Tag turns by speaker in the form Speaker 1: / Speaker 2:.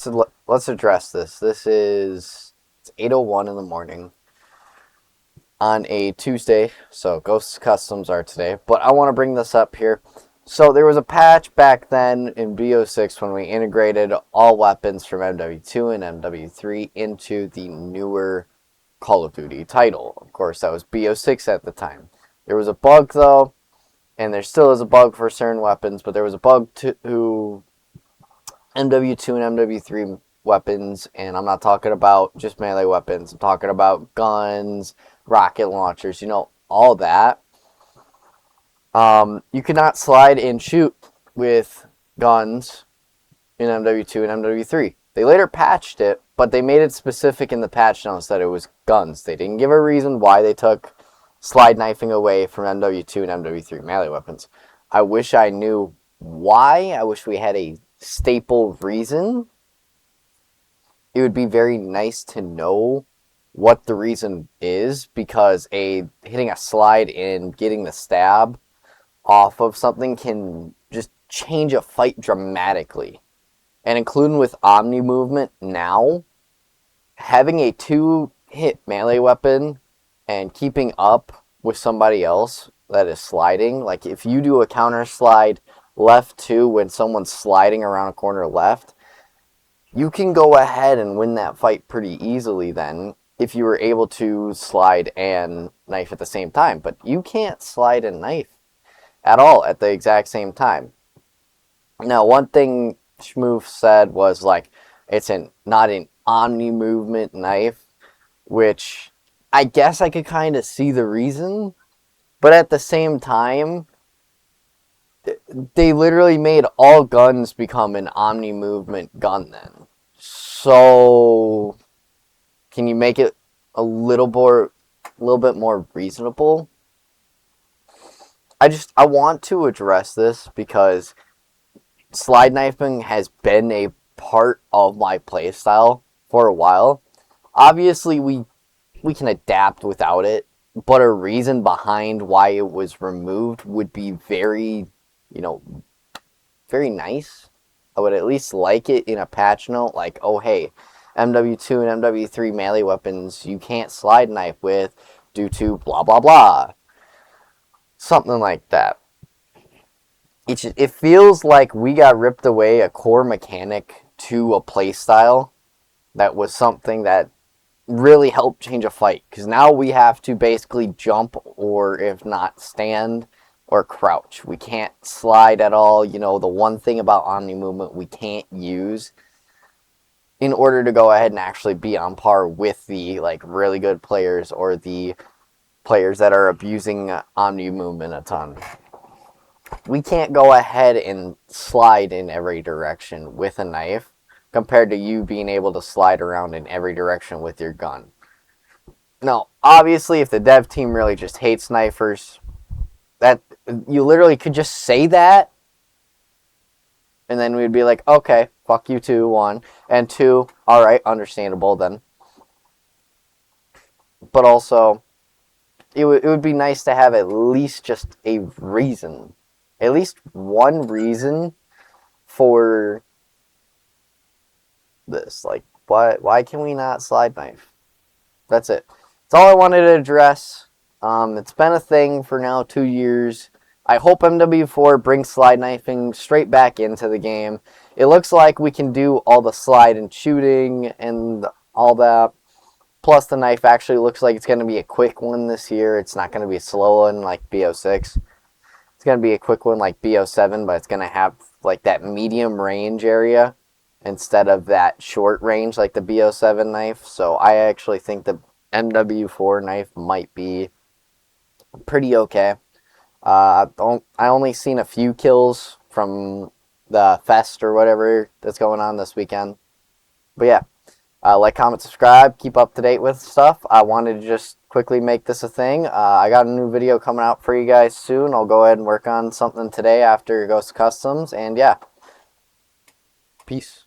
Speaker 1: So let's address this. It's 8:01 in the morning on a Tuesday, so Ghost Customs are today. But I want to bring this up here. So there was a patch back then in BO6 when we integrated all weapons from MW2 and MW3 into the newer Call of Duty title. Of course, that was BO6 at the time. There was a bug though, and there still is a bug for certain weapons, but there was a bug to MW2 and MW3 weapons, and I'm not talking about just melee weapons. I'm talking about guns, rocket launchers, all that. You cannot slide and shoot with guns in MW2 and MW3. They later patched it, but they made it specific in the patch notes that it was guns. They didn't give a reason why they took slide knifing away from MW2 and MW3 melee weapons. I wish I knew why. I wish we had a staple reason. It would be very nice to know what the reason is, because hitting a slide and getting the stab off of something can just change a fight dramatically. And including with Omni movement now, having a 2-hit melee weapon and keeping up with somebody else that is sliding, like if you do a counter slide left 2 when someone's sliding around a corner left, you can go ahead and win that fight pretty easily then if you were able to slide and knife at the same time. But you can't slide and knife at all at the exact same time. Now, one thing Schmoof said was like, it's not an omni movement knife, which I guess I could kind of see the reason, but at the same time, they literally made all guns become an omni movement gun then. So can you make it a little bit more reasonable? I want to address this because slide knifing has been a part of my playstyle for a while. Obviously, we can adapt without it, but a reason behind why it was removed would be very, very nice. I would at least like it in a patch note, like, oh hey, MW2 and MW3 melee weapons you can't slide knife with due to blah blah blah. Something like that. It feels like we got ripped away a core mechanic to a playstyle that was something that really helped change a fight. Because now we have to basically jump, or if not stand or crouch. We can't slide at all. The one thing about Omni movement we can't use in order to go ahead and actually be on par with the really good players or the players that are abusing Omni movement a ton. We can't go ahead and slide in every direction with a knife compared to you being able to slide around in every direction with your gun. Now, obviously, if the dev team really just hates knifers, that you literally could just say that, and then we'd be like, okay, fuck you too, 1. And 2, alright, understandable then. But also, it would be nice to have at least just a reason. At least one reason for this. Like, why can we not slide knife? That's it. That's all I wanted to address. It's been a thing for now 2 years. I hope MW4 brings slide knifing straight back into the game. It looks like we can do all the slide and shooting and all that. Plus, the knife actually looks like it's going to be a quick one this year. It's not going to be a slow one like BO6. It's going to be a quick one like BO7, but it's going to have like that medium range area instead of that short range like the BO7 knife. So I actually think the MW4 knife might be pretty okay. I only seen a few kills from the fest or whatever that's going on this weekend. But yeah, like, comment, subscribe, keep up to date with stuff. I wanted to just quickly make this a thing. I got a new video coming out for you guys soon. I'll go ahead and work on something today after Ghost Customs. And yeah, peace.